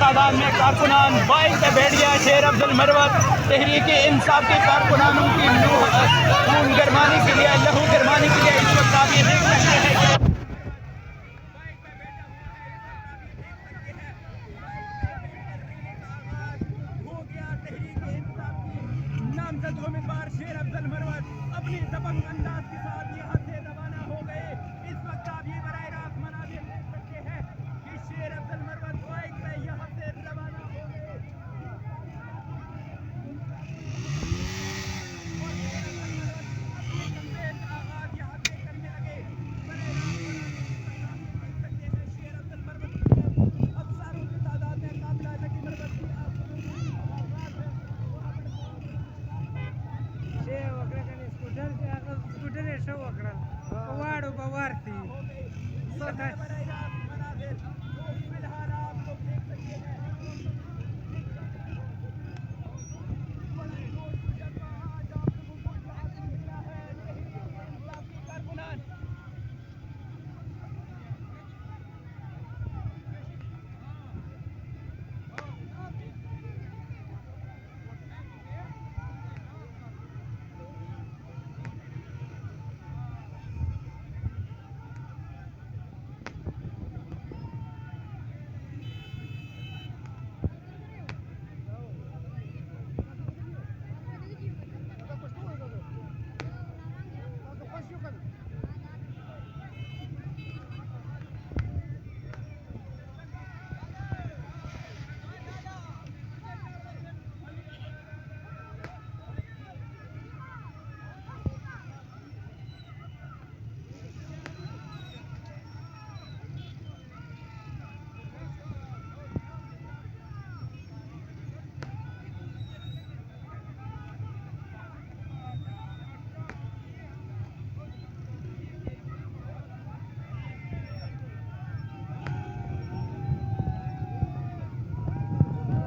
तादाद में कारकुनान बाइक पे बैठ गया। शेर अब्दुल मरवत तहरीक इंसाफ के कारकुनानों की खून गरमाने के लिए, लहू गरमाने के लिए इस वक्त आप ये देख सकते हैं कि नामजद उम्मीदवार शेर अब्दुल मरवत अपनी दबंग अंदाज